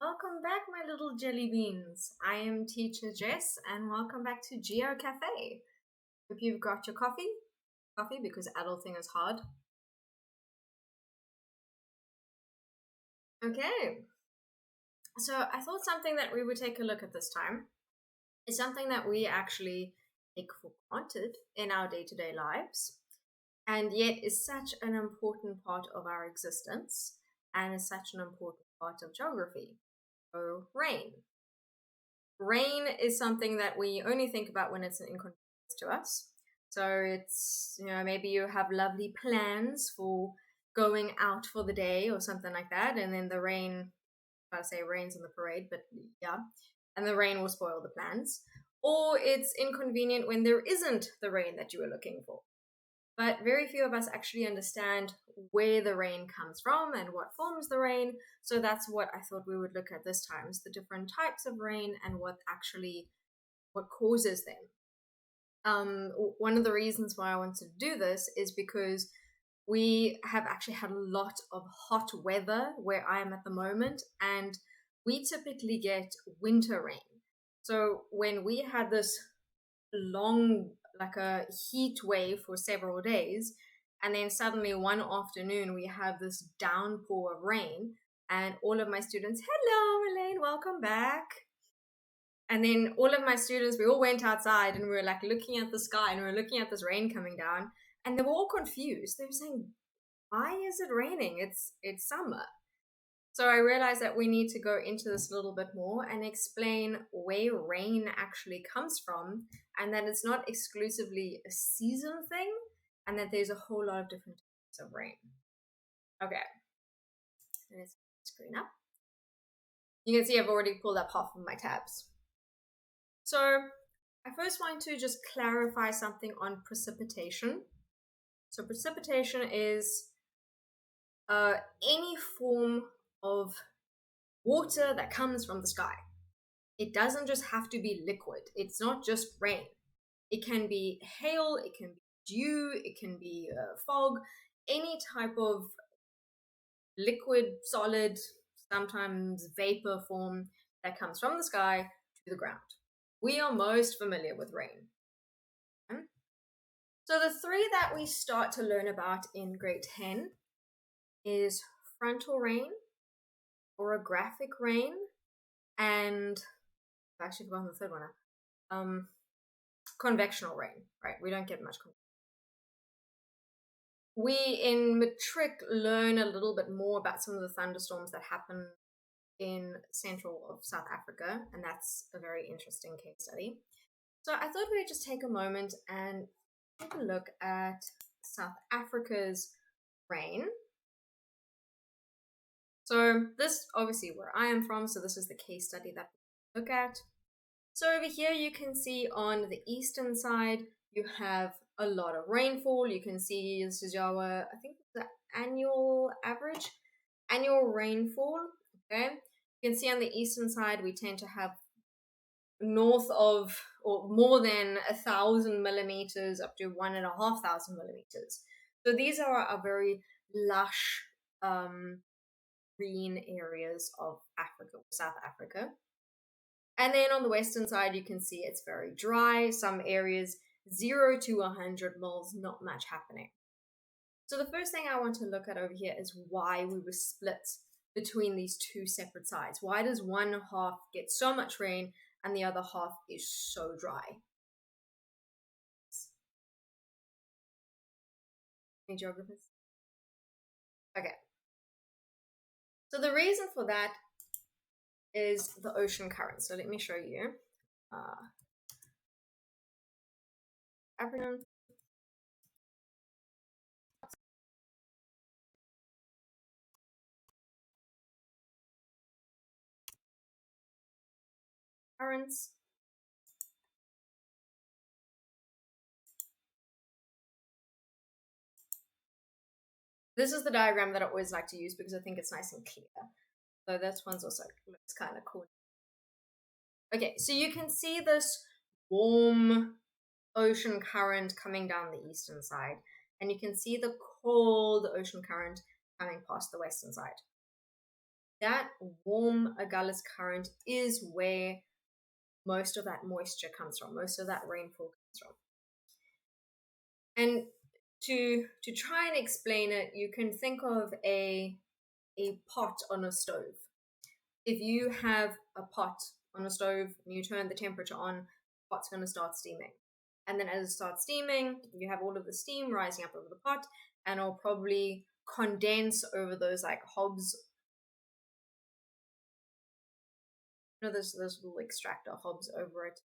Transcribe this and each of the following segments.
Welcome back, my little jelly beans. I am Teacher Jess, and welcome back to Geo Cafe. Hope you've got your coffee because adulting is hard. Okay, so I thought something that we would take a look at this time is something that we actually take for granted in our day-to-day lives, and yet is such an important part of our existence, and is such an important part of geography. So, rain. Rain is something that we only think about when it's an inconvenience to us. So it's, maybe you have lovely plans for going out for the day or something like that, and then the rain, I say rains in the parade, but yeah, and the rain will spoil the plans. Or it's inconvenient when there isn't the rain that you were looking for. But very few of us actually understand where the rain comes from and what forms the rain. So that's what I thought we would look at this time, is the different types of rain and what causes them. One of the reasons why I wanted to do this is because we have actually had a lot of hot weather where I am at the moment, and we typically get winter rain. So when we had this long, like a heat wave for several days, and then suddenly one afternoon we have this downpour of rain, and all of my students, hello Elaine, welcome back. And then all of my students, we all went outside and we were like looking at the sky and we were looking at this rain coming down, and they were all confused. They were saying, why is it raining? It's summer. So I realized that we need to go into this a little bit more and explain where rain actually comes from, and that it's not exclusively a season thing, and that there's a whole lot of different types of rain. Okay, let's screen up. You can see I've already pulled up half of my tabs. So I first want to just clarify something on precipitation. So precipitation is any form of water that comes from the sky. It doesn't just have to be liquid. It's not just rain. It can be hail, it can be dew, it can be fog, any type of liquid, solid, sometimes vapor form that comes from the sky to the ground. We are most familiar with rain. So the three that we start to learn about in grade 10 is frontal rain, orographic rain, and I've actually forgotten the third one. Convectional rain, right? We don't get much. We in matric learn a little bit more about some of the thunderstorms that happen in central of South Africa, and that's a very interesting case study. So I thought we'd just take a moment and take a look at South Africa's rain. So this obviously where I am from, so this is the case study that we look at. So over here you can see on the eastern side you have a lot of rainfall. You can see this is our, I think the annual rainfall. Okay, you can see on the eastern side we tend to have north of or more than 1,000 millimeters up to 1,500 millimeters. So these are very lush green areas of Africa, South Africa. And then on the western side, you can see it's very dry. Some areas 0 to 100 mils, not much happening. So the first thing I want to look at over here is why we were split between these two separate sides. Why does one half get so much rain and the other half is so dry? Any geographers? Okay. So the reason for that is the ocean current. So let me show you. African currents. This is the diagram that I always like to use because I think it's nice and clear. So this one's also looks kind of cool. Okay, so you can see this warm ocean current coming down the eastern side, and you can see the cold ocean current coming past the western side. that warm Agulhas current is where most of that moisture comes from, most of that rainfall comes from. And to try and explain it, you can think of a pot on a stove. If you have a pot on a stove and you turn the temperature on, the pot's going to start steaming. And then as it starts steaming, you have all of the steam rising up over the pot, and it'll probably condense over those like hobs. You know, those little extractor hobs over it.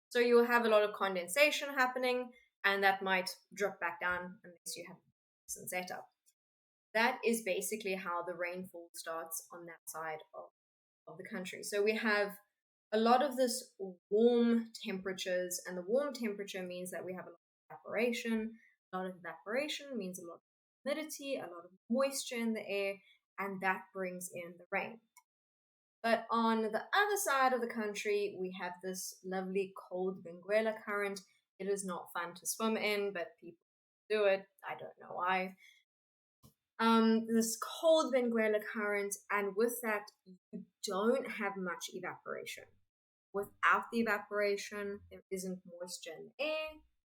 So you'll have a lot of condensation happening, and that might drip back down unless you have a decent setup. That is basically how the rainfall starts on that side of the country. So we have a lot of this warm temperatures, and the warm temperature means that we have a lot of evaporation. A lot of evaporation means a lot of humidity, a lot of moisture in the air, and that brings in the rain. But on the other side of the country, we have this lovely cold Benguela current. It is not fun to swim in, but people do it. I don't know why. This cold Benguela current, and with that, you don't have much evaporation. Without the evaporation, there isn't moisture in the air.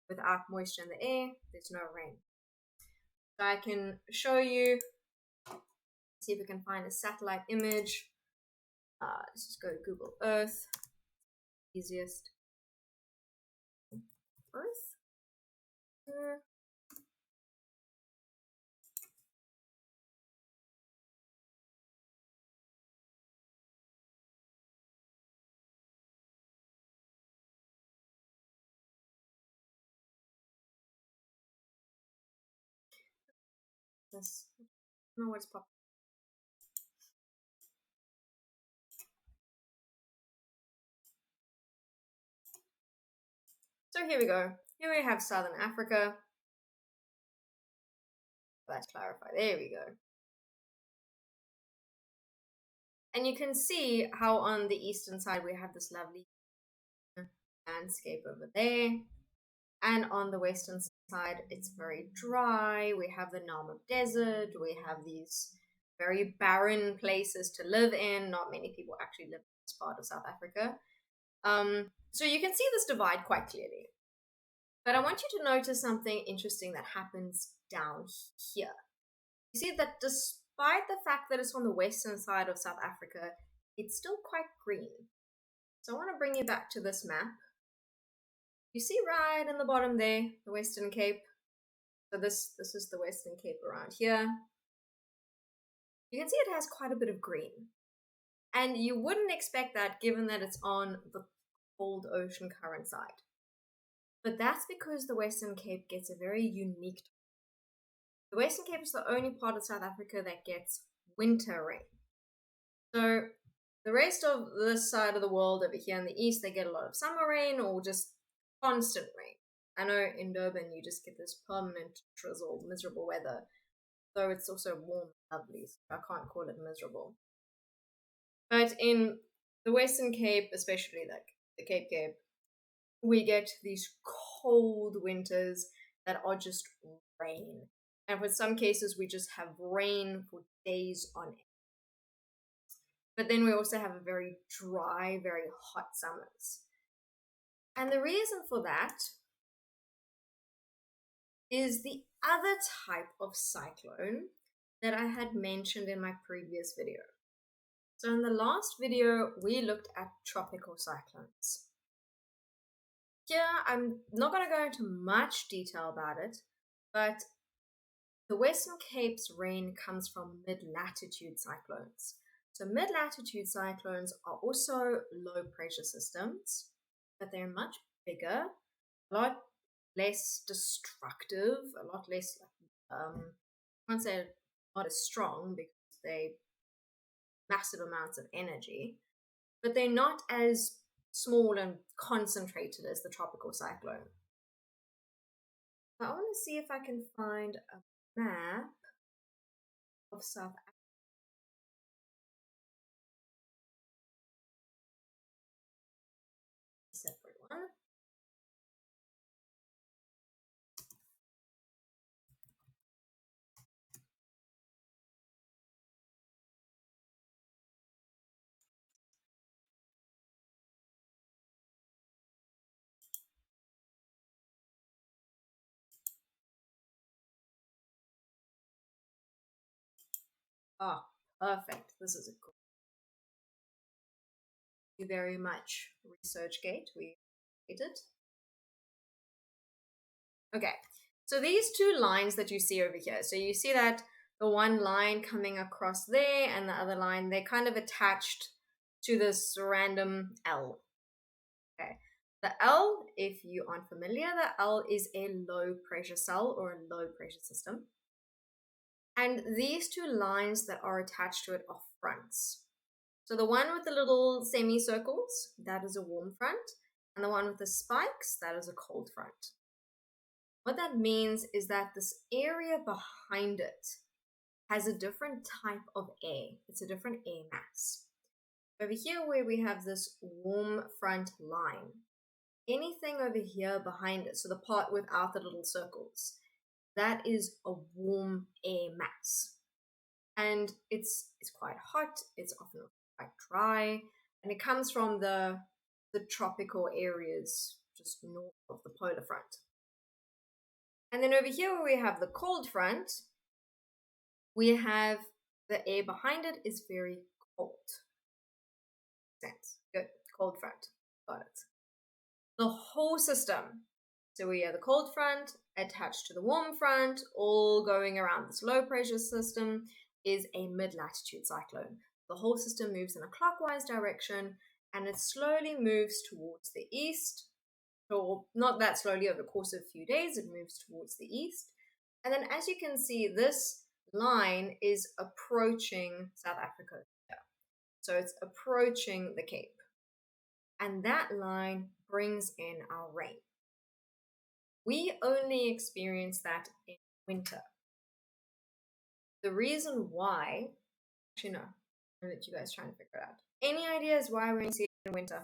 Without moisture in the air, there's no rain. So I can show you, see if we can find a satellite image. Let's just go to Google Earth. Easiest. Earth. This, I don't know what's popping. So here we go. Here we have Southern Africa. Let's clarify. There we go. And you can see how on the eastern side we have this lovely landscape over there. And on the western side, it's very dry. We have the Namib Desert. We have these very barren places to live in. Not many people actually live in this part of South Africa. So you can see this divide quite clearly. But I want you to notice something interesting that happens down here. You see that despite the fact that it's on the western side of South Africa, it's still quite green. So I want to bring you back to this map. You see right in the bottom there, the Western Cape. So this is the Western Cape around here. You can see it has quite a bit of green. And you wouldn't expect that given that it's on the cold ocean current side. But that's because the Western Cape gets a very unique. The Western Cape is the only part of South Africa that gets winter rain. So the rest of this side of the world over here in the east, they get a lot of summer rain or just constant rain. I know in Durban you just get this permanent drizzle, miserable weather, though it's also warm and lovely, so I can't call it miserable. But in the Western Cape, especially like the Cape, we get these cold winters that are just rain. And for some cases, we just have rain for days on end. But then we also have a very dry, very hot summers. And the reason for that is the other type of cyclone that I had mentioned in my previous video. So in the last video, we looked at tropical cyclones. Here, I'm not going to go into much detail about it, but the Western Cape's rain comes from mid-latitude cyclones. So mid-latitude cyclones are also low pressure systems, but they're much bigger, a lot less destructive, a lot less, I can't say not as strong because they massive amounts of energy, but they're not as small and concentrated as the tropical cyclone. I want to see if I can find a map of South Africa. Separate one. Ah, perfect. This is a cool. Thank you very much, ResearchGate. We did it. Okay, so these two lines that you see over here, so you see that the one line coming across there and the other line, they're kind of attached to this random L. Okay, the L, if you aren't familiar, the L is a low pressure cell or a low pressure system. And these two lines that are attached to it are fronts. So the one with the little semicircles, that is a warm front, and the one with the spikes, that is a cold front. What that means is that this area behind it has a different type of air. It's a different air mass. Over here where we have this warm front line, anything over here behind it, so the part without the little circles, that is a warm air mass. And it's quite hot, it's often quite dry, and it comes from the tropical areas just north of the polar front. And then over here where we have the cold front, we have the air behind it is very cold. Sense. Good. Cold front. Got it. The whole system. So we have the cold front attached to the warm front, all going around this low pressure system, is a mid-latitude cyclone. The whole system moves in a clockwise direction and it slowly moves towards the east, or not that slowly, over the course of a few days, it moves towards the east. And then as you can see, this line is approaching South Africa. So it's approaching the Cape. And that line brings in our rain. We only experience that in winter. The reason why, actually no, I'll let you guys try and figure it out. Any ideas why we only see it in winter?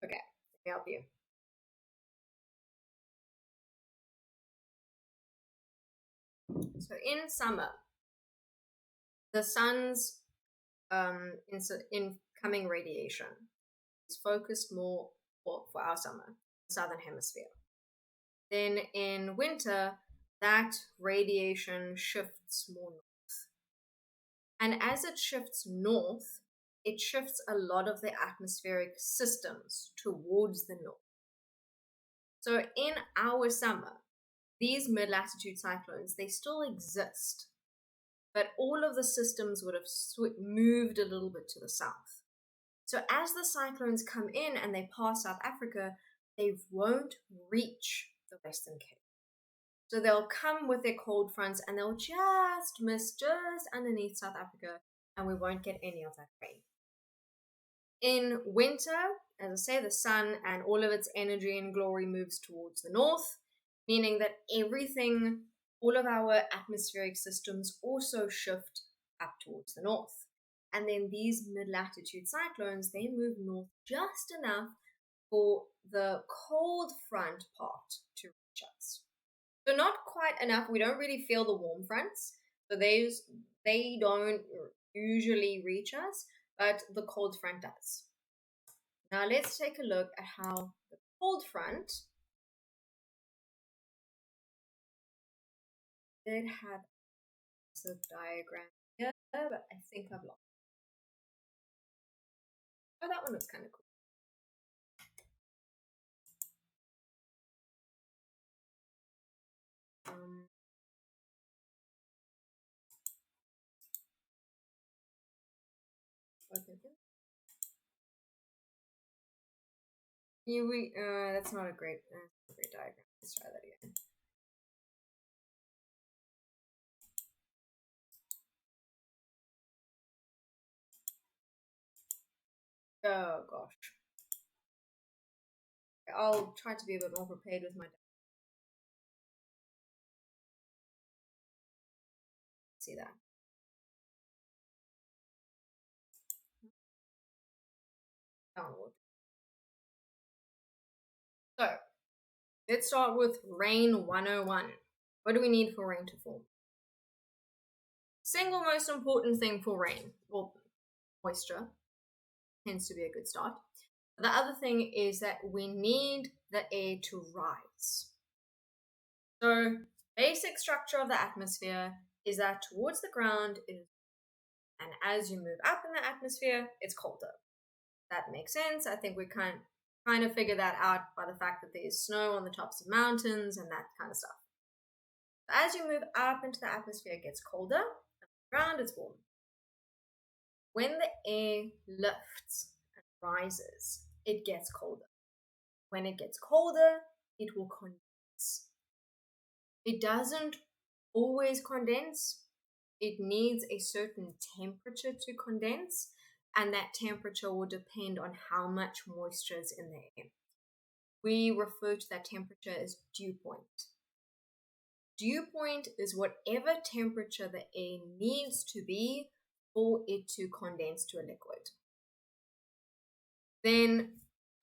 Okay, let me help you. So in summer, the sun's incoming radiation is focused more for our summer, southern hemisphere. Then in winter, that radiation shifts more north. And as it shifts north, it shifts a lot of the atmospheric systems towards the north. So in our summer, these mid-latitude cyclones, they still exist, but all of the systems would have moved a little bit to the south. So as the cyclones come in and they pass South Africa, they won't reach the Western Cape. So they'll come with their cold fronts and they'll just miss just underneath South Africa, and we won't get any of that rain. In winter, as I say, the sun and all of its energy and glory moves towards the north, meaning that everything, all of our atmospheric systems also shift up towards the north. And then these mid-latitude cyclones, they move north just enough for the cold front part to reach us. So not quite enough. We don't really feel the warm fronts. So they don't usually reach us, but the cold front does. Now let's take a look at how the cold front did have a diagram here, but I think I've lost. Oh, that one looks kind of cool. Okay. That's not a great diagram. Let's try that again. Oh gosh. I'll try to be a bit more prepared with my. See that. Downward. So let's start with rain 101. What do we need for rain to form? Single most important thing for rain, well, moisture tends to be a good start. The other thing is that we need the air to rise. So, basic structure of the atmosphere is that towards the ground is, and as you move up in the atmosphere, it's colder. That makes sense. I think we kind of figure that out by the fact that there's snow on the tops of mountains and that kind of stuff. As you move up into the atmosphere, it gets colder. On the ground, it's warm. When the air lifts and rises, it gets colder. When it gets colder, it will condense. It doesn't always condense. It needs a certain temperature to condense, and that temperature will depend on how much moisture is in the air. We refer to that temperature as dew point. Dew point is whatever temperature the air needs to be for it to condense to a liquid. Then,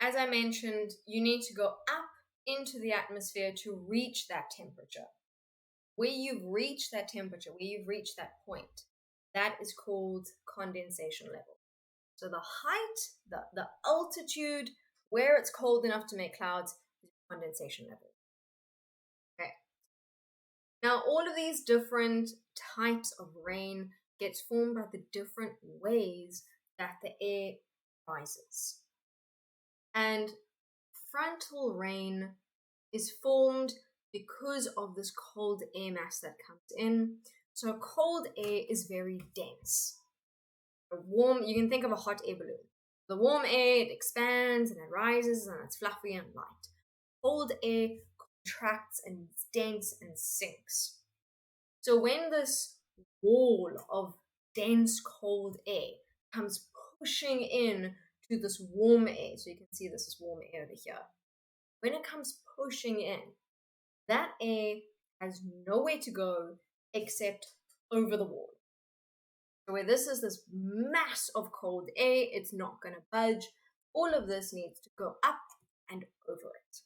as I mentioned, you need to go up into the atmosphere to reach that temperature. Where you've reached that temperature, where you've reached that point, that is called condensation level. So the height, the altitude, where it's cold enough to make clouds, is condensation level. Okay. Now, all of these different types of rain gets formed by the different ways that the air rises. And frontal rain is formed because of this cold air mass that comes in. So cold air is very dense. Warm, you can think of a hot air balloon. The warm air, it expands and it rises and it's fluffy and light. Cold air contracts and it's dense and sinks. So when this wall of dense cold air comes pushing in to this warm air, so you can see this is warm air over here. When it comes pushing in, that air has nowhere to go except over the wall. So where this is this mass of cold air, it's not going to budge. All of this needs to go up and over it.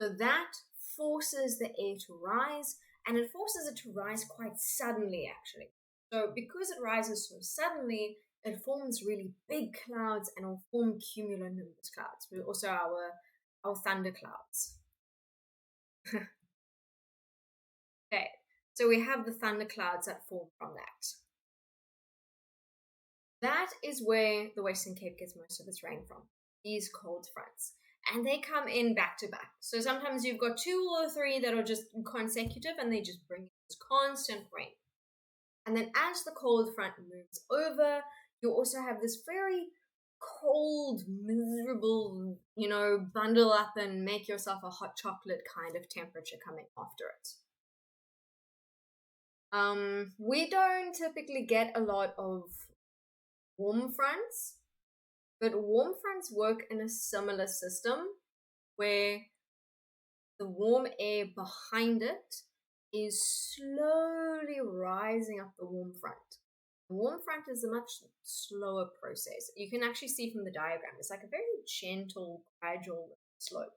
So that forces the air to rise, and it forces it to rise quite suddenly, actually. So because it rises so suddenly, it forms really big clouds and will form cumulonimbus clouds. We also our thunder clouds. Okay, so we have the thunder clouds that form from that. That is where the Western Cape gets most of its rain from, these cold fronts. And they come in back to back. So sometimes you've got 2 or 3 that are just consecutive and they just bring this constant rain. And then as the cold front moves over, you also have this very cold, miserable, bundle up and make yourself a hot chocolate kind of temperature coming after it. We don't typically get a lot of warm fronts, but warm fronts work in a similar system where the warm air behind it is slowly rising up the warm front. The warm front is a much slower process. You can actually see from the diagram, it's like a very gentle, gradual slope.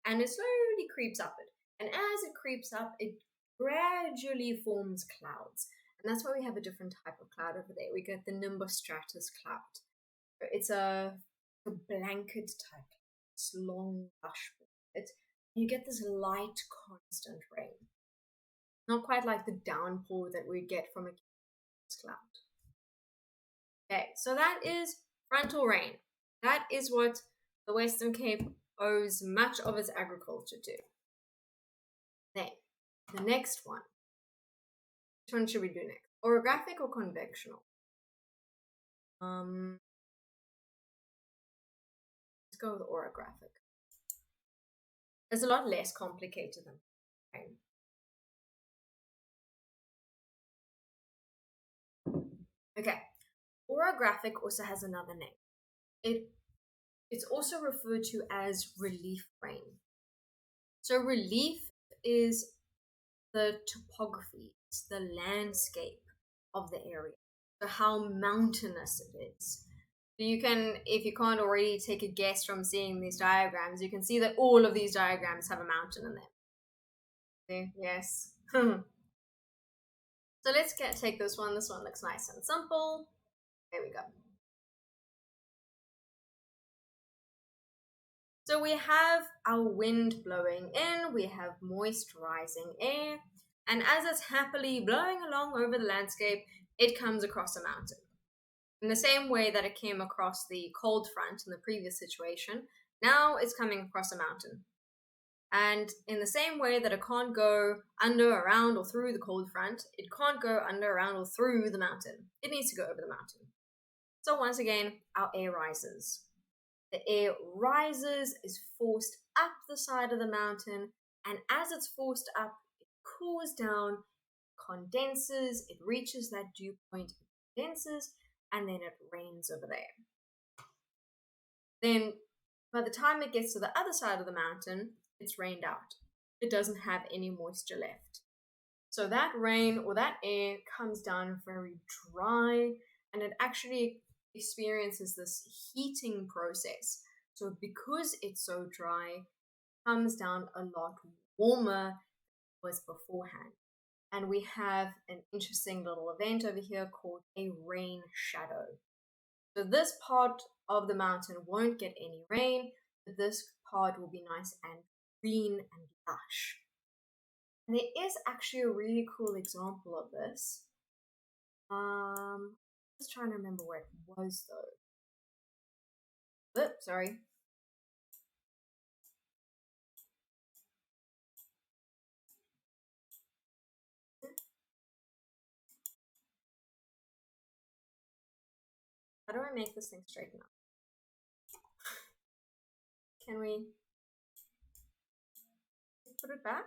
And it slowly creeps up it. And as it creeps up, it gradually forms clouds. And that's why we have a different type of cloud over there. We get the nimbostratus cloud. It's a blanket type, this long, lush blanket. You get this light, constant rain. Not quite like the downpour that we get from a cloud. Okay, so that is frontal rain. That is what the Western Cape owes much of its agriculture to. Then, the next one. Which one should we do next? Orographic or convectional? Let's go with orographic. It's a lot less complicated than rain. Okay, orographic also has another name. It's also referred to as relief rain. So relief is the topography, it's the landscape of the area. So how mountainous it is. So you can, if you can't already take a guess from seeing these diagrams, you can see that all of these diagrams have a mountain in them. Okay, yes. So let's take this one. This one looks nice and simple. There we go. So we have our wind blowing in, we have moist rising air, and as it's happily blowing along over the landscape, it comes across a mountain. In the same way that it came across the cold front in the previous situation, now it's coming across a mountain. And in the same way that it can't go under, around, or through the cold front, it can't go under, around, or through the mountain. It needs to go over the mountain. So once again, our air rises. The air rises, is forced up the side of the mountain, and as it's forced up, it cools down, condenses, it reaches that dew point, it condenses, and then it rains over there. Then, by the time it gets to the other side of the mountain, it's rained out. It doesn't have any moisture left. So that rain or that air comes down very dry, and it actually experiences this heating process. So because it's so dry, it comes down a lot warmer than it was beforehand. And we have an interesting little event over here called a rain shadow. So this part of the mountain won't get any rain, but this part will be nice and green and lush. And there is actually a really cool example of this. Just trying to remember where it was though. Oops, sorry. How do I make this thing straighten up? Can we put it back?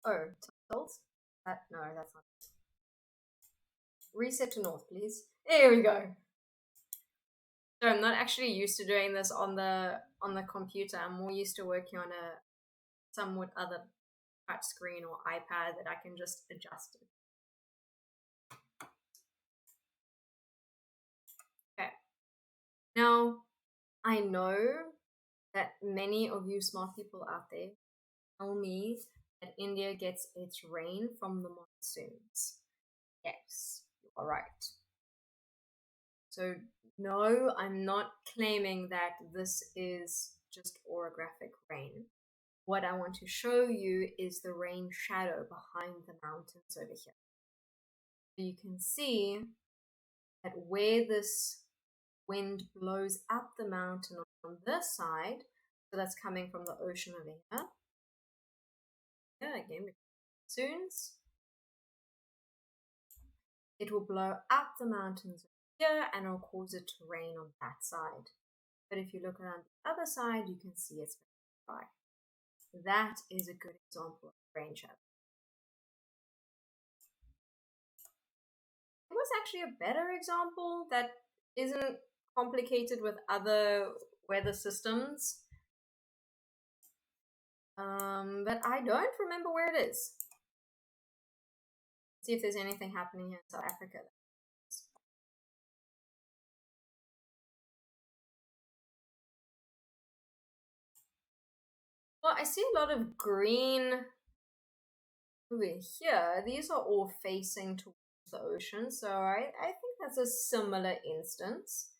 Oh, tilt? No, that's not it. Reset to north, please. There we go. So I'm not actually used to doing this on the computer. I'm more used to working on a somewhat other touch screen or iPad that I can just adjust it. Okay. Now, I know that many of you smart people out there tell me that India gets its rain from the monsoons. Yes, you are right. So, no, I'm not claiming that this is just orographic rain. What I want to show you is the rain shadow behind the mountains over here. So you can see that where this wind blows up the mountain on this side, so that's coming from the ocean over here. Yeah, again, monsoons. It will blow up the mountains here and it'll cause it to rain on that side. But if you look around the other side, you can see it's very dry. That is a good example of rain shadow. It was actually a better example that isn't complicated with other weather systems. But I don't remember where it is. Let's see if there's anything happening here in South Africa. Well, I see a lot of green over here. These are all facing towards the ocean, so I think that's a similar instance.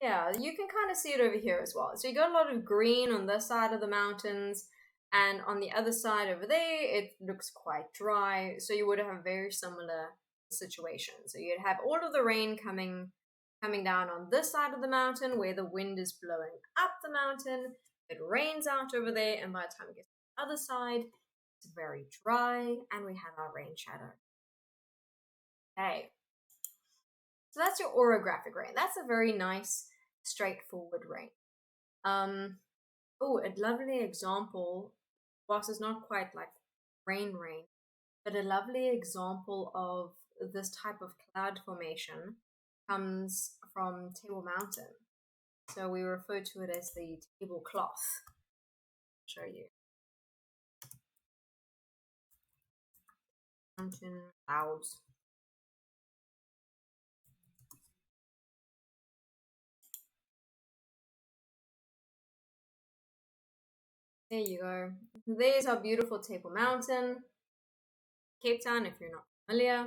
Yeah, you can kind of see it over here as well. So you got a lot of green on this side of the mountains, and on the other side over there, it looks quite dry. So you would have a very similar situation. So you'd have all of the rain coming down on this side of the mountain where the wind is blowing up the mountain. It rains out over there, and by the time it gets to the other side, it's very dry, and we have our rain shadow. Okay. So that's your orographic rain. That's a very nice, straightforward rain. Oh, a lovely example, whilst it's not quite like rain, but a lovely example of this type of cloud formation comes from Table Mountain. So we refer to it as the tablecloth. I'll show you. Mountain clouds. There you go. There's our beautiful Table Mountain, Cape Town, if you're not familiar.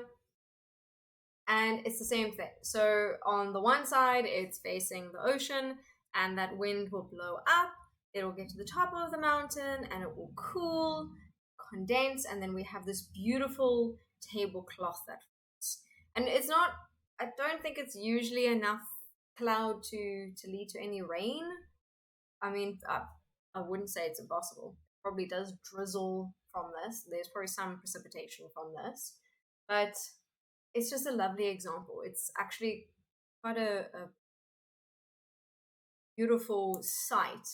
And it's the same thing. So on the one side, it's facing the ocean, and that wind will blow up. It'll get to the top of the mountain, and it will cool, condense, and then we have this beautiful tablecloth that forms. And it's not. I don't think it's usually enough cloud to lead to any rain. I mean, I wouldn't say it's impossible. It probably does drizzle from this. There's probably some precipitation from this, but it's just a lovely example. It's actually quite a beautiful sight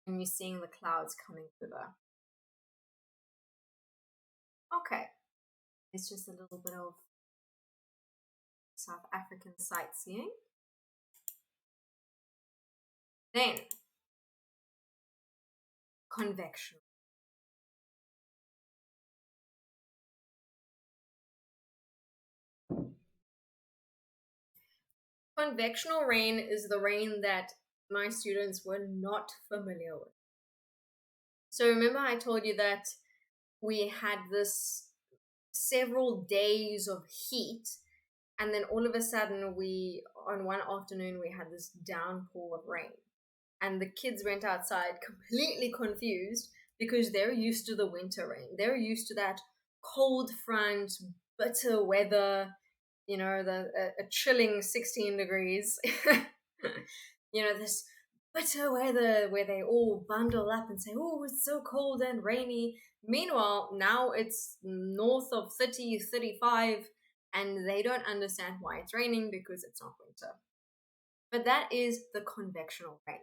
when you're seeing the clouds coming over. Okay, it's just a little bit of South African sightseeing. Then, convection. Convectional rain is the rain that my students were not familiar with. So remember I told you that we had this several days of heat, and then all of a sudden we on one afternoon we had this downpour of rain, and the kids went outside completely confused because they're used to the winter rain. They're used to that cold front, bitter weather, a chilling 16 degrees. This bitter weather where they all bundle up and say, oh, it's so cold and rainy. Meanwhile, now it's north of 30, 35, and they don't understand why it's raining because it's not winter. But that is the convectional rain.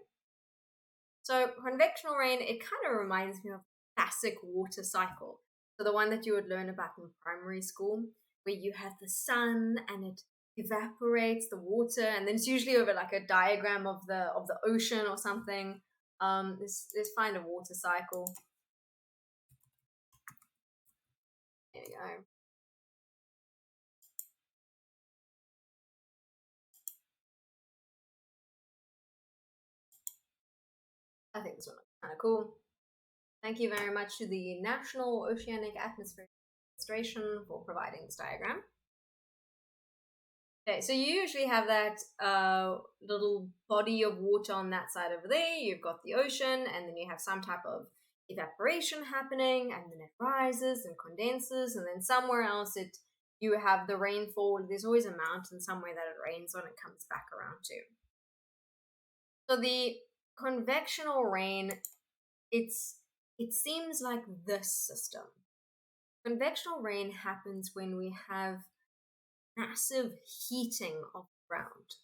So convectional rain, it kind of reminds me of classic water cycle. So the one that you would learn about in primary school, where you have the sun and it evaporates the water, and then it's usually over like a diagram of the ocean or something. Let's find a water cycle. There you go. I think this one looks kind of cool. Thank you very much to the National Oceanic Atmospheric Administration for providing this diagram. Okay, so you usually have that little body of water on that side over there. You've got the ocean, and then you have some type of evaporation happening, and then it rises and condenses, and then somewhere else you have the rainfall. There's always a mountain somewhere that it rains on and comes back around to. So the convectional rain, it seems like this system. Convectional rain happens when we have massive heating of the ground.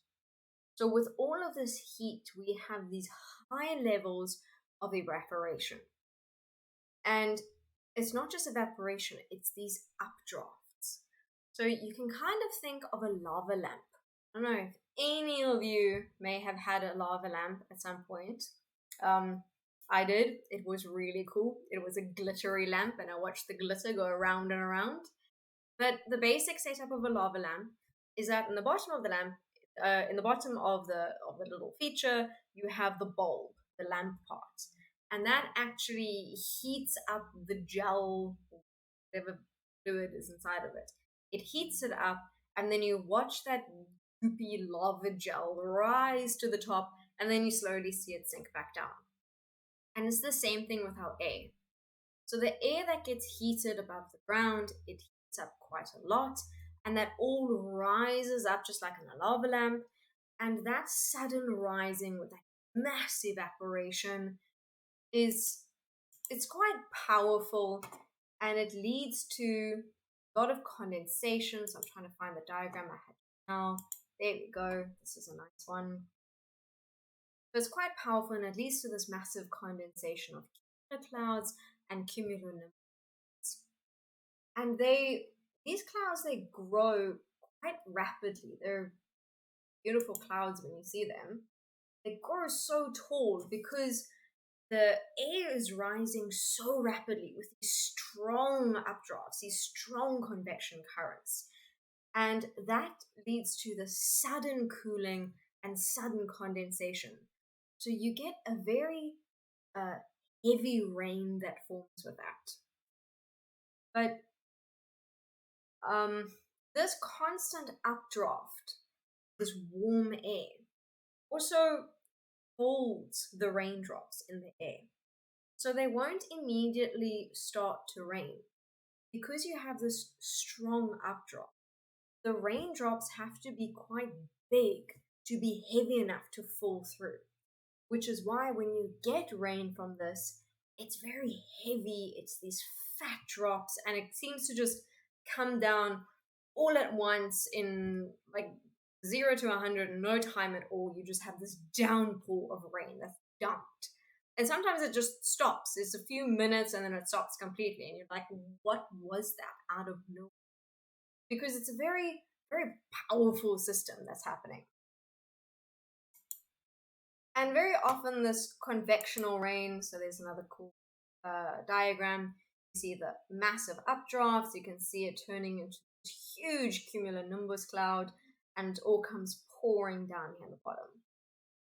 So with all of this heat, we have these high levels of evaporation. And it's not just evaporation, it's these updrafts. So you can kind of think of a lava lamp. I don't know if any of you may have had a lava lamp at some point. I did. It was really cool. It was a glittery lamp, and I watched the glitter go around and around. But the basic setup of a lava lamp is that in the bottom of the lamp, in the bottom of the little feature, you have the bulb, the lamp part, and that actually heats up the gel, whatever fluid is inside of it. It heats it up, and then you watch that goopy lava gel rise to the top, and then you slowly see it sink back down. And it's the same thing with our air. So the air that gets heated above the ground, it heats up quite a lot, and that all rises up just like in a lava lamp. And that sudden rising with that mass evaporation it's quite powerful, and it leads to a lot of condensation. So I'm trying to find the diagram I had now. There we go. This is a nice one. So it's quite powerful, and it leads to this massive condensation of clouds and cumulonimbus. And these clouds, they grow quite rapidly. They're beautiful clouds when you see them. They grow so tall because the air is rising so rapidly with these strong updrafts, these strong convection currents. And that leads to the sudden cooling and sudden condensation. So you get a very heavy rain that forms with that. But This constant updraft, this warm air, also holds the raindrops in the air. So they won't immediately start to rain. Because you have this strong updraft, the raindrops have to be quite big to be heavy enough to fall through. Which is why when you get rain from this, it's very heavy, it's these fat drops, and it seems to just come down all at once in like 0 to 100 in no time at all. You just have this downpour of rain that's dumped. And sometimes it just stops. It's a few minutes and then it stops completely. And you're like, what was that out of nowhere? Because it's a very, very powerful system that's happening. And very often this convectional rain, so there's another cool diagram. You see the massive updrafts. You can see it turning into a huge cumulonimbus cloud, and it all comes pouring down here at the bottom.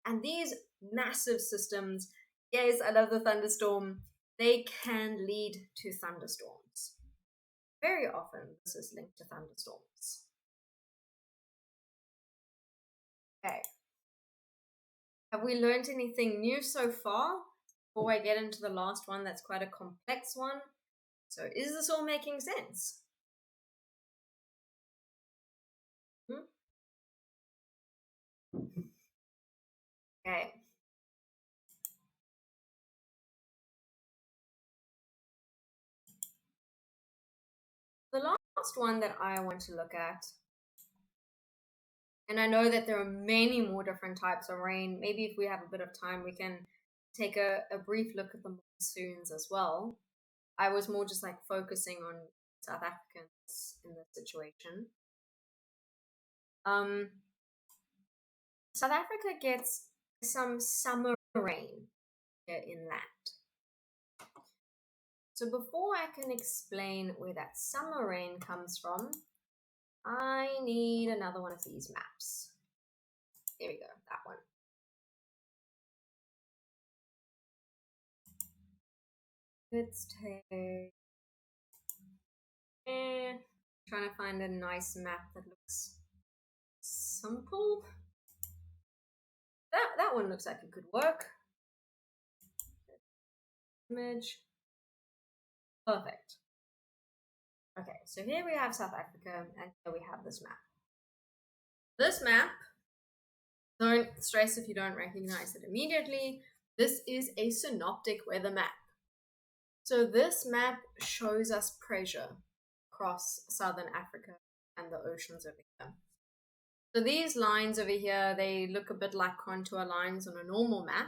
And these massive systems, yes, I love the thunderstorm, they can lead to thunderstorms. Very often this is linked to thunderstorms. Okay. Have we learned anything new so far? Before I get into the last one, that's quite a complex one. So is this all making sense? Okay. The last one that I want to look at, and I know that there are many more different types of rain. Maybe if we have a bit of time, we can take a brief look at the monsoons as well. I was more just like focusing on South Africans in this situation. South Africa gets some summer rain here inland. So before I can explain where that summer rain comes from, I need another one of these maps. There we go, that one. Let's take, trying to find a nice map that looks simple. That one looks like it could work. Image. Perfect. Okay, so here we have South Africa, and here we have this map. This map, don't stress if you don't recognize it immediately. This is a synoptic weather map. So this map shows us pressure across southern Africa and the oceans over here. So these lines over here, they look a bit like contour lines on a normal map.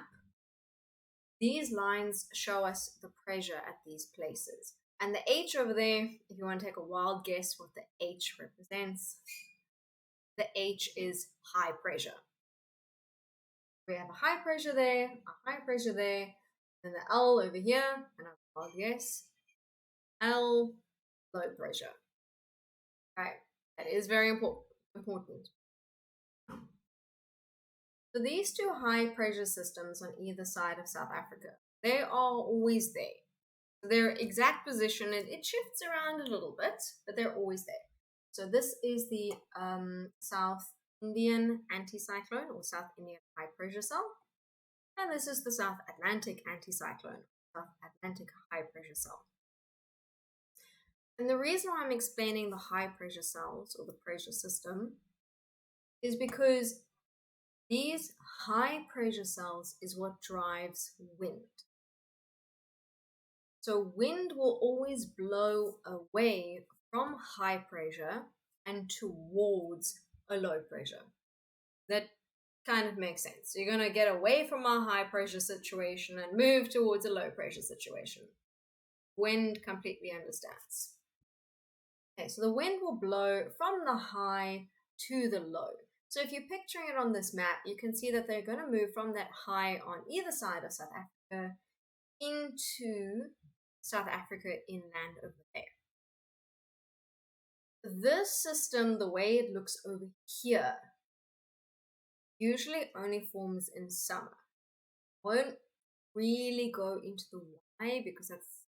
These lines show us the pressure at these places. And the H over there, if you want to take a wild guess what the H represents, the H is high pressure. We have a high pressure there, a high pressure there, and the L over here, another wild guess, L, low pressure. Okay, that is very important. So these two high pressure systems on either side of South Africa, they are always there. Their exact position, it shifts around a little bit, but they're always there. So this is the South Indian anticyclone or South Indian high pressure cell. And this is the South Atlantic anticyclone, South Atlantic high pressure cell. And the reason why I'm explaining the high pressure cells or the pressure system is because these high pressure cells is what drives wind. So wind will always blow away from high pressure and towards a low pressure. That kind of makes sense. So you're going to get away from a high pressure situation and move towards a low pressure situation. Wind completely understands. Okay, so the wind will blow from the high to the low. So if you're picturing it on this map, you can see that they're going to move from that high on either side of South Africa into South Africa inland over there. This system, the way it looks over here, usually only forms in summer. Won't really go into the why because that's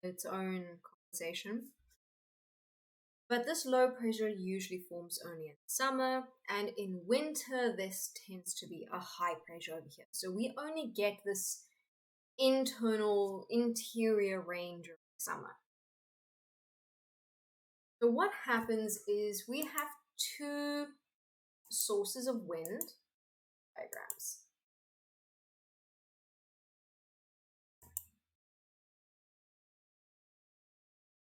its own conversation. But this low pressure usually forms only in summer, and in winter, this tends to be a high pressure over here. So we only get this interior rain during summer. So what happens is we have two sources of wind diagrams.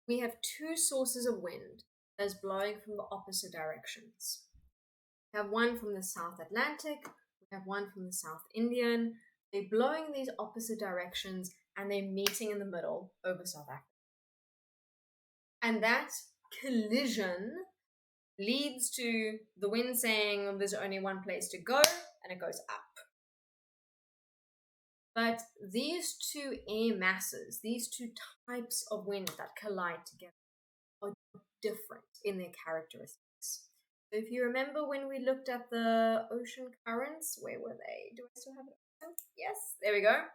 We have two sources of wind that's blowing from the opposite directions. We have one from the South Atlantic, we have one from the South Indian. They're blowing these opposite directions and they're meeting in the middle over South Africa. And that collision leads to the wind saying there's only one place to go, and it goes up. But these two air masses, these two types of wind that collide together, are different in their characteristics. So if you remember when we looked at the ocean currents, where were they? Do I still have it? Yes, there we go.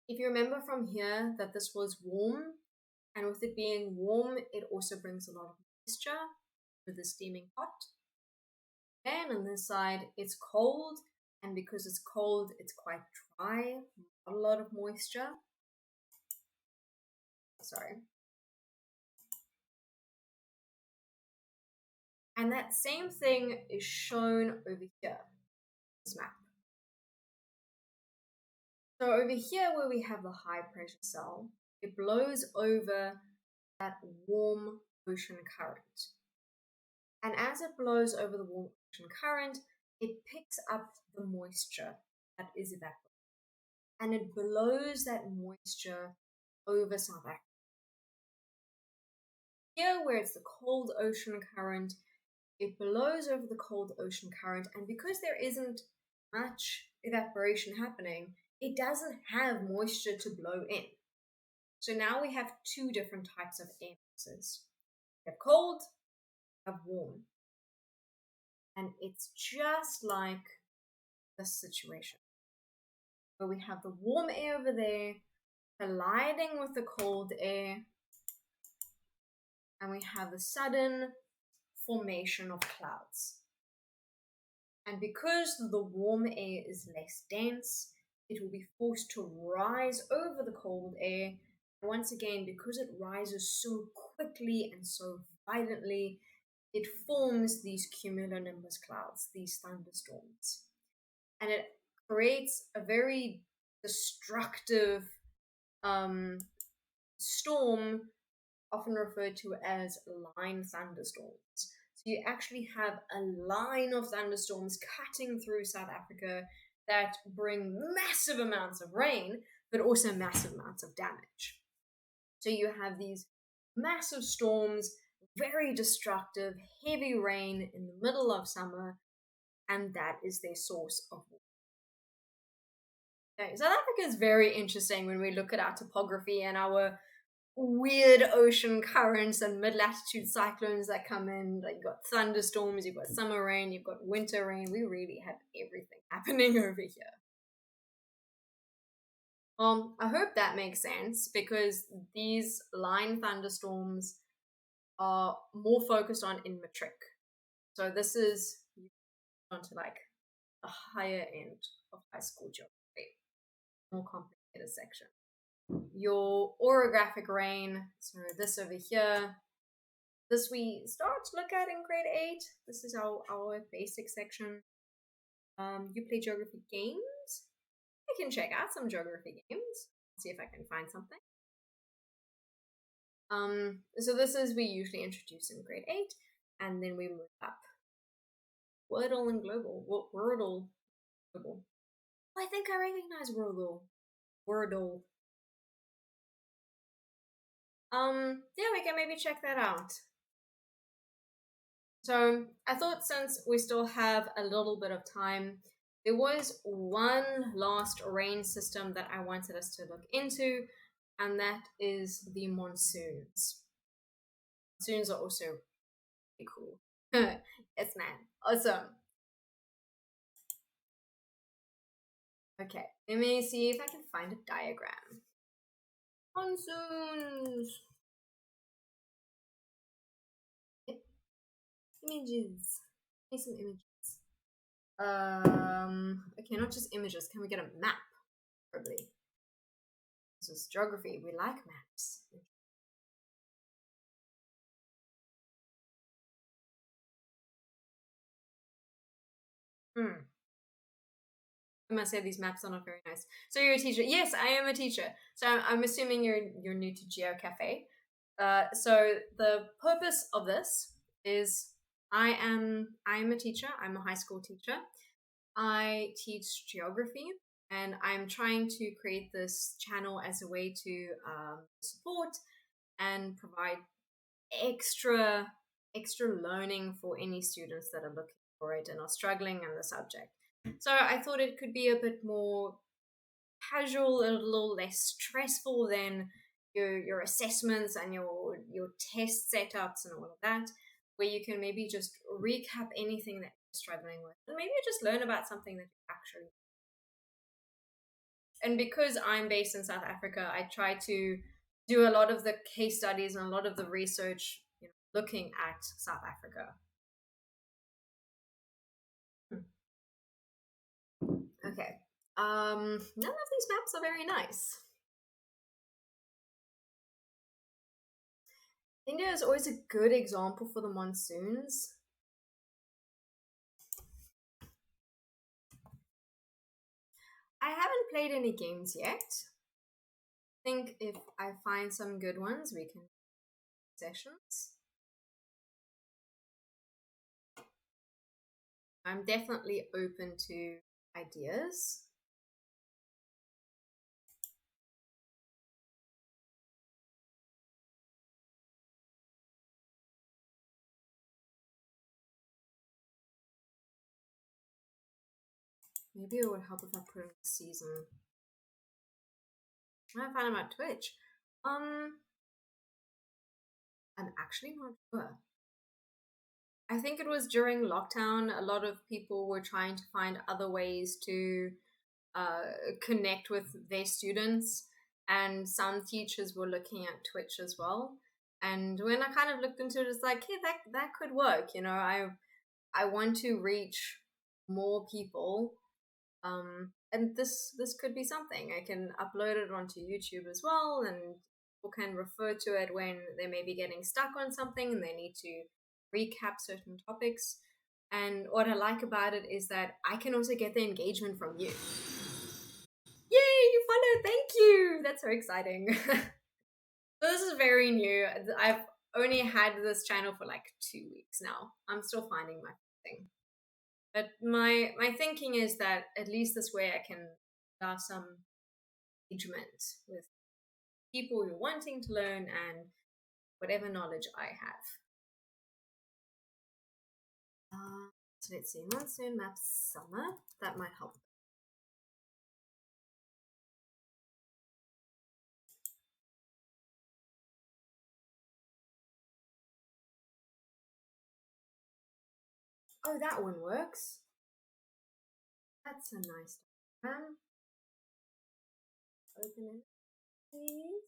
If you remember from here that this was warm, and with it being warm, it also brings a lot of moisture with the steaming hot. And on this side, it's cold, and because it's cold, it's quite dry, not a lot of moisture. Sorry. And that same thing is shown over here, this map. So over here where we have the high pressure cell, it blows over that warm ocean current. And as it blows over the warm ocean current, it picks up the moisture that is evaporated. And it blows that moisture over South Africa. Here where it's the cold ocean current, it blows over the cold ocean current, and because there isn't much evaporation happening, it doesn't have moisture to blow in. So now we have two different types of air masses. We have cold, we have warm. And it's just like this situation, where we have the warm air over there colliding with the cold air, and we have the sudden formation of clouds. And because the warm air is less dense, it will be forced to rise over the cold air. Once again, because it rises so quickly and so violently, it forms these cumulonimbus clouds, these thunderstorms. And it creates a very destructive storm, often referred to as line thunderstorms. So you actually have a line of thunderstorms cutting through South Africa that bring massive amounts of rain, but also massive amounts of damage. So you have these massive storms, very destructive, heavy rain in the middle of summer, and that is their source of water. Okay, South Africa is very interesting when we look at our topography and our weird ocean currents and mid-latitude cyclones that come in. Like, you've got thunderstorms, you've got summer rain, you've got winter rain. We really have everything happening over here. I hope that makes sense, because these line thunderstorms are more focused on in matric. So this is onto like a higher end of high school geography, more complicated section. Your orographic rain, so this over here, this we start to look at in grade 8. This is our basic section. You play geography games? I can check out some geography games, see if I can find something. So this is we usually introduce in grade 8, and then we move up. Wordle and Globle. Wordle. Globle. Oh, I think I recognize Wordle. Wordle. Yeah, we can maybe check that out. So I thought, since we still have a little bit of time, there was one last rain system that I wanted us to look into, and that is the monsoons. Monsoons are also pretty cool. Yes, man. Awesome. Okay, let me see if I can find a diagram. Monsoons. Images. Need some images. Okay, not just images. Can we get a map? Probably. This is geography. We like maps. Hmm. I must say these maps are not very nice. So you're a teacher? Yes, I am a teacher. So I'm assuming you're new to GeoCafe. So the purpose of this is I'm a teacher. I'm a high school teacher. I teach geography, and I'm trying to create this channel as a way to support and provide extra extra learning for any students that are looking for it and are struggling in the subject. So I thought it could be a bit more casual, a little less stressful than your assessments and your test setups and all of that, where you can maybe just recap anything that you're struggling with and maybe just learn about something that you actually. And because I'm based in South Africa, I try to do a lot of the case studies and a lot of the research, looking at South Africa. Okay. None of these maps are very nice. India is always a good example for the monsoons. I haven't played any games yet. I think if I find some good ones, we can sessions. I'm definitely open to ideas. Maybe it would help if I put in a season. I find them at Twitch. I'm actually not sure. I think it was during lockdown. A lot of people were trying to find other ways to uh, connect with their students, and some teachers were looking at Twitch as well. And when I kind of looked into it, it's like, hey, that could work. I want to reach more people, and this could be something. I can upload it onto YouTube as well, and people can refer to it when they may be getting stuck on something and they need to recap certain topics. And what I like about it is that I can also get the engagement from you. Yay, you followed! Thank you. That's so exciting. This is very new. I've only had this channel for like 2 weeks now. I'm still finding my thing. But my thinking is that at least this way I can have some engagement with people who are wanting to learn and whatever knowledge I have. So let's see, monsoon maps summer. That might help. Oh, that one works. That's a nice diagram. Open it, please.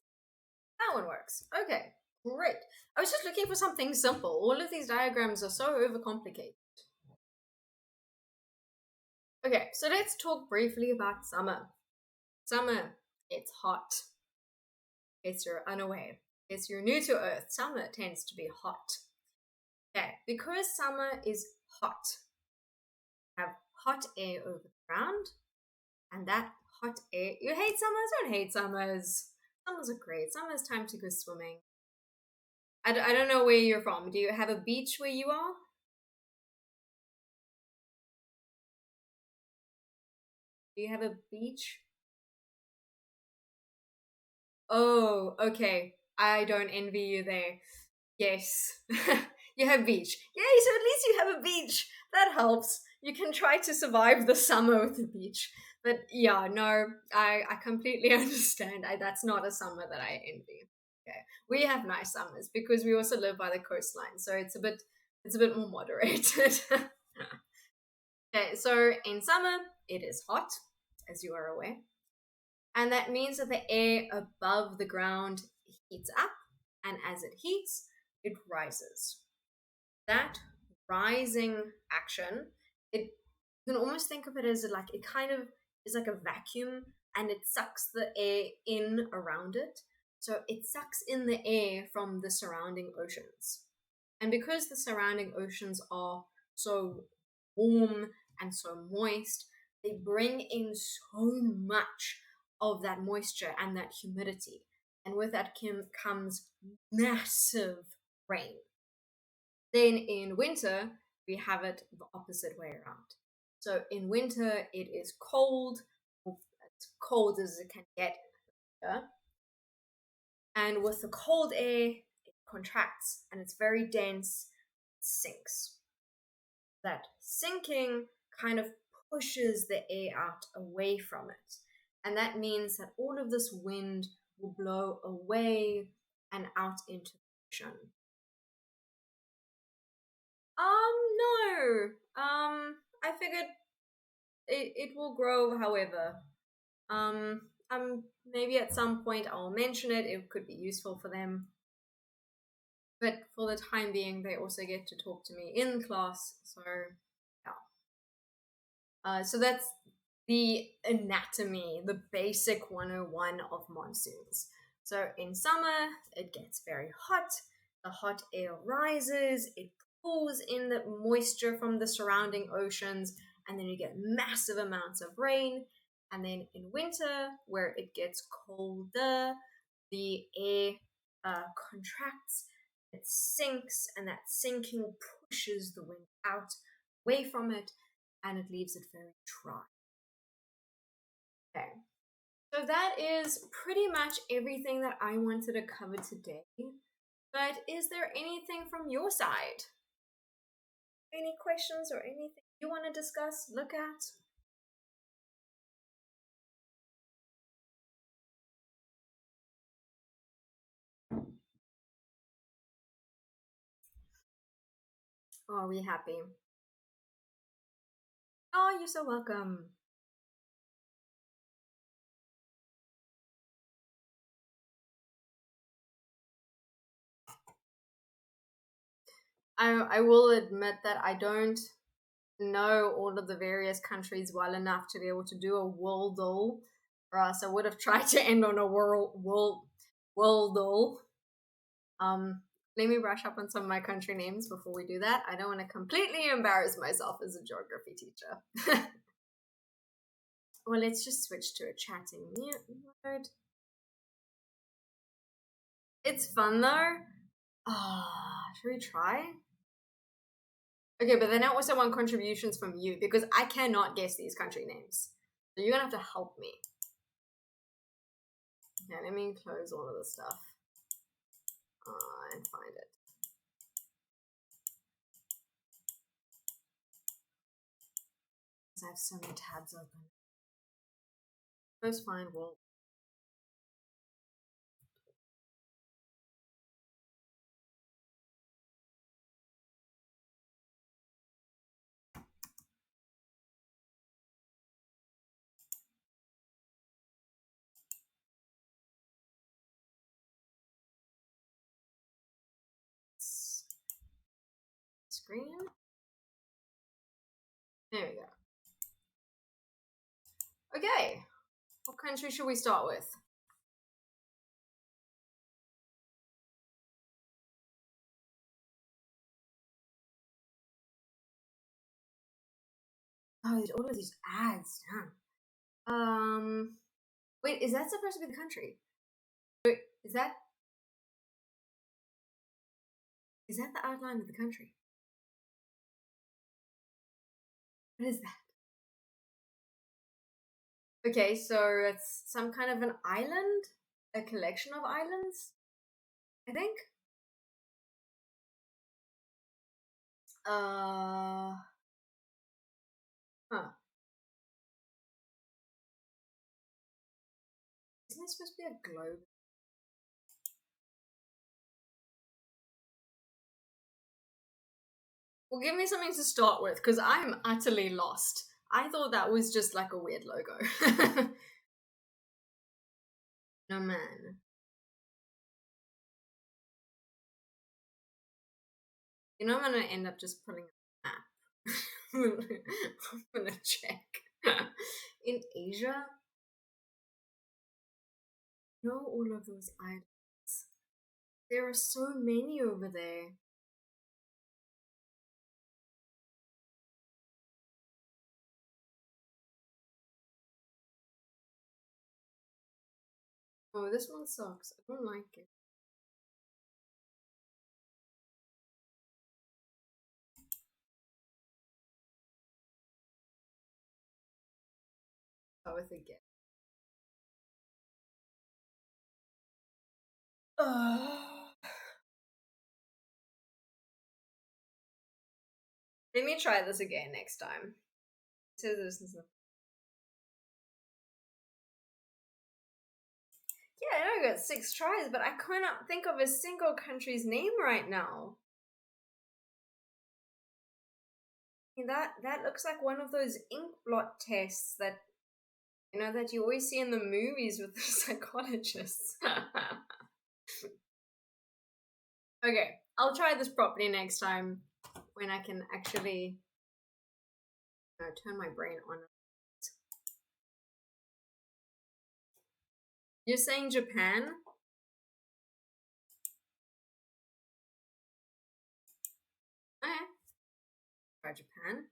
That one works. Okay, great. I was just looking for something simple. All of these diagrams are so overcomplicated. Okay, so let's talk briefly about summer. Summer, it's hot. In case you're unaware, in case you're new to Earth, summer tends to be hot. Okay, because summer is hot, you have hot air over the ground, and that hot air. You hate summers? Don't hate summers. Summers are great. Summer's time to go swimming. I don't know where you're from. Do you have a beach where you are? Do you have a beach? Oh, okay. I don't envy you there. Yes. You have beach. Yay, so at least you have a beach. That helps. You can try to survive the summer with the beach. But yeah, no, I completely understand. That's not a summer that I envy. Okay. We have nice summers because we also live by the coastline, so it's a bit more moderated. Okay, so in summer it is hot, as you are aware. And that means that the air above the ground heats up, and as it heats, it rises. That rising action, it you can almost think of it as like it kind of is like a vacuum, and it sucks the air in around it. So it sucks in the air from the surrounding oceans. And because the surrounding oceans are so warm and so moist, they bring in so much of that moisture and that humidity. And with that comes massive rain. Then in winter, we have it the opposite way around. So in winter, it is cold, as cold as it can get. And with the cold air, it contracts and it's very dense, it sinks. That sinking kind of pushes the air out away from it. And that means that all of this wind will blow away and out into the ocean. No. I figured it will grow however. Um, maybe at some point I'll mention it. It could be useful for them. But for the time being, they also get to talk to me in class. So, yeah. So that's the anatomy, the basic 101 of monsoons. So in summer, it gets very hot. The hot air rises. It pulls in the moisture from the surrounding oceans, and then you get massive amounts of rain. And then in winter, where it gets colder, the air contracts, it sinks, and that sinking pushes the wind out away from it, and it leaves it very dry. Okay, so that is pretty much everything that I wanted to cover today. But is there anything from your side? Any questions or anything you want to discuss, look at? Oh, are we happy? Oh, you're so welcome. I will admit that I don't know all of the various countries well enough to be able to do a worldle, or else I would have tried to end on a worldle. Let me brush up on some of my country names before we do that. I don't want to completely embarrass myself as a geography teacher. Well, let's just switch to a chatting mode. It's fun though. Should we try? Okay, but then I also want contributions from you because I cannot guess these country names. So you're gonna have to help me. Okay, let me close all of this stuff and find it. Because I have so many tabs open. First find world. Screen. There we go. Okay, what country should we start with? Oh, there's all of these ads. Wait, is that supposed to be the country? Wait, is that the outline of the country? What is that? Okay, so it's some kind of an island, a collection of islands, I think. Huh. Isn't this supposed to be a globe? Well, give me something to start with, because I'm utterly lost. I thought that was just like a weird logo. No man. You know, I'm gonna end up just putting I'm gonna check. In Asia, know all of those islands. There are so many over there. Oh, this one sucks. I don't like it. Start with again. Let me try this again next time. Yeah, I know I got 6 tries, but I cannot think of a single country's name right now. That looks like one of those ink blot tests that that you always see in the movies with the psychologists. Okay, I'll try this properly next time when I can actually turn my brain on. You're saying Japan? Okay. Try Japan.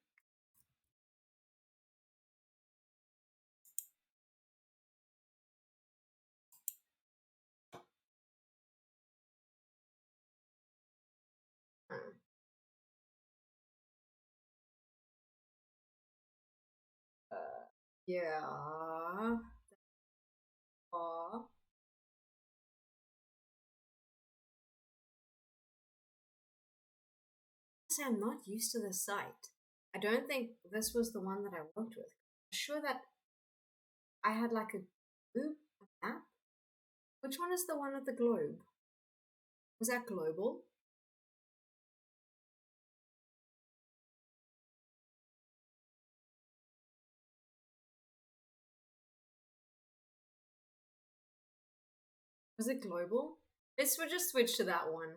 Yeah. See, I'm not used to this site. I don't think this was the one that I worked with. I'm sure that I had like a globe map. Which one is the one with the globe? Was that Global? Was it Global? Let's just switch to that one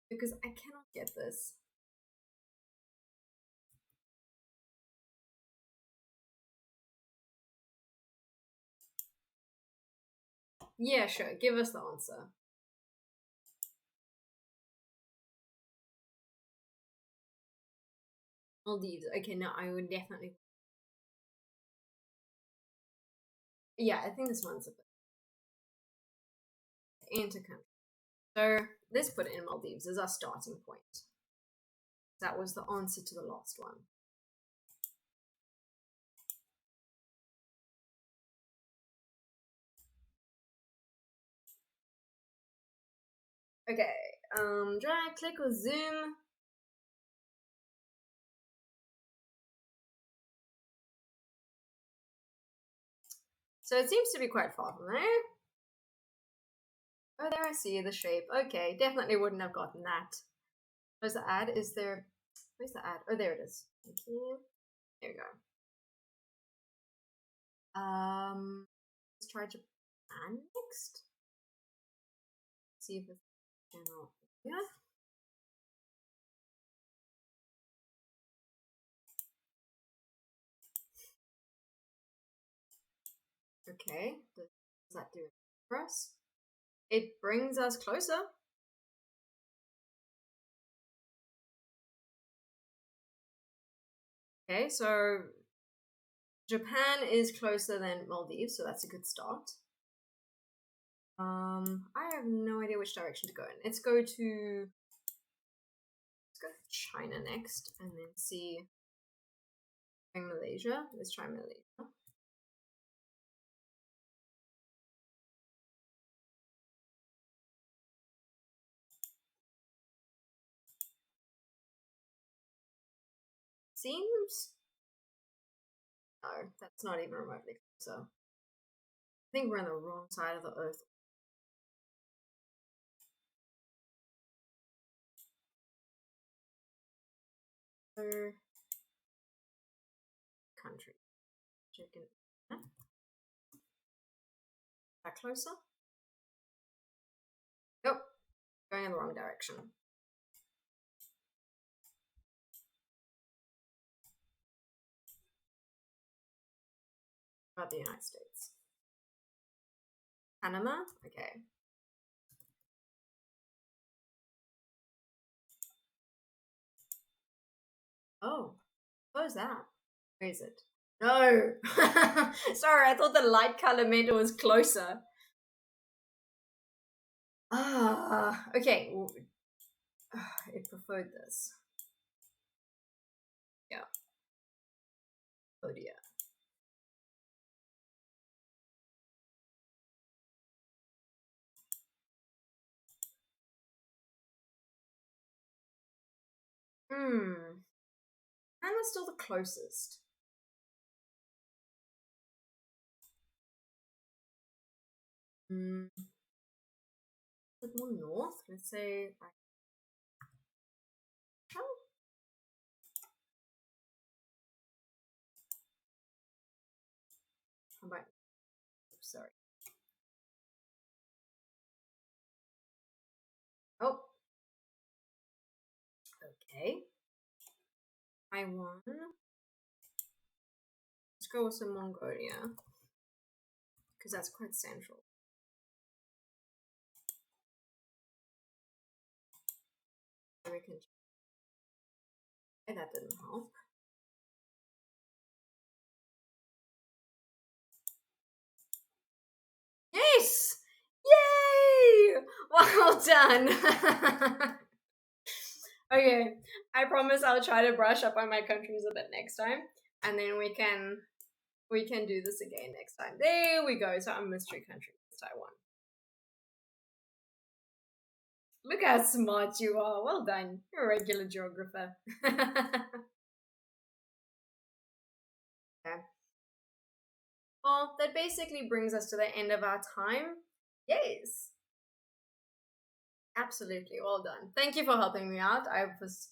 because I cannot get this. Yeah, sure. Give us the answer. Maldives. Okay, no, I would definitely. Yeah, I think this one's a bit intercountry. So let's put it in Maldives as our starting point. That was the answer to the last one. Okay, drag, click, or zoom. So it seems to be quite far from there. Oh, there I see the shape. Okay, definitely wouldn't have gotten that. Where's the ad? Is there... Where's the ad? Oh, there it is. Thank you. There you go. Let's try Japan next. See if it's channel. Yeah. Okay. Does that do it for us? It brings us closer. Okay, so Japan is closer than Maldives, so that's a good start. I have no idea which direction to go in. Let's go to China next, and then see Malaysia. Let's try Malaysia. Seems no, that's not even remotely closer. I think we're on the wrong side of the earth. Other country. Chicken. That closer? Nope. Going in the wrong direction. About the United States. Panama? Okay. Oh, what is that? Where is it? No! Sorry, I thought the light color meant it was closer. Ah, okay. It preferred this. Yeah. Oh dear. Hmm. Panama's still the closest. Hmm. A bit more north. Let's say like oh, how about sorry. Oh, okay. Taiwan. Let's go with some Mongolia. Because that's quite central. American. That didn't help. Yes! Yay! Well done. Okay, I promise I'll try to brush up on my countries a bit next time, and then we can do this again next time. There we go. So I'm mystery country, Taiwan. Look how smart you are. Well done. You're a regular geographer. Okay. Well, that basically brings us to the end of our time. Yes. Absolutely. Well done. Thank you for helping me out. I was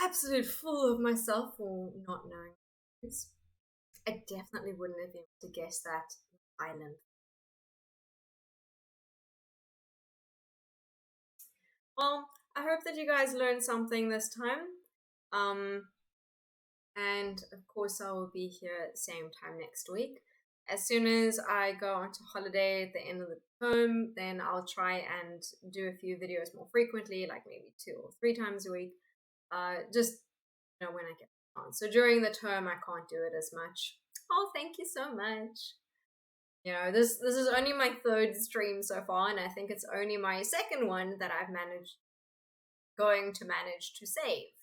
absolute full of myself for not knowing this. I definitely wouldn't have been able to guess that island. Well, I hope that you guys learned something this time. Um, and of course, I will be here at the same time next week. As soon as I go onto holiday at the end of the term, then I'll try and do a few videos more frequently, like maybe 2 or 3 times a week. Just when I get on. So during the term, I can't do it as much. Oh, thank you so much. This is only my third stream so far, and I think it's only my second one that I've managed to save.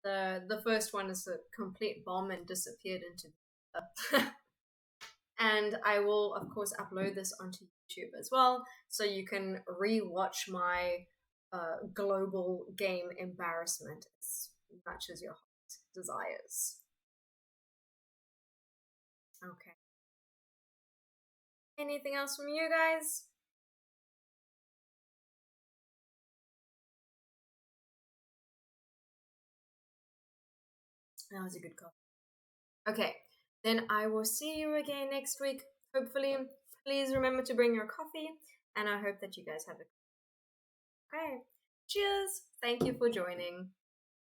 The first one is a complete bomb and disappeared into the and I will of course upload this onto YouTube as well, so you can re-watch my global game embarrassment as much as your heart desires. Okay. Anything else from you guys? That was a good call. Okay, then I will see you again next week. Hopefully, please remember to bring your coffee, and I hope that you guys have a okay. Cheers! Thank you for joining.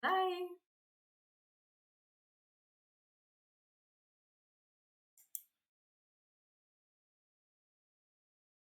Bye!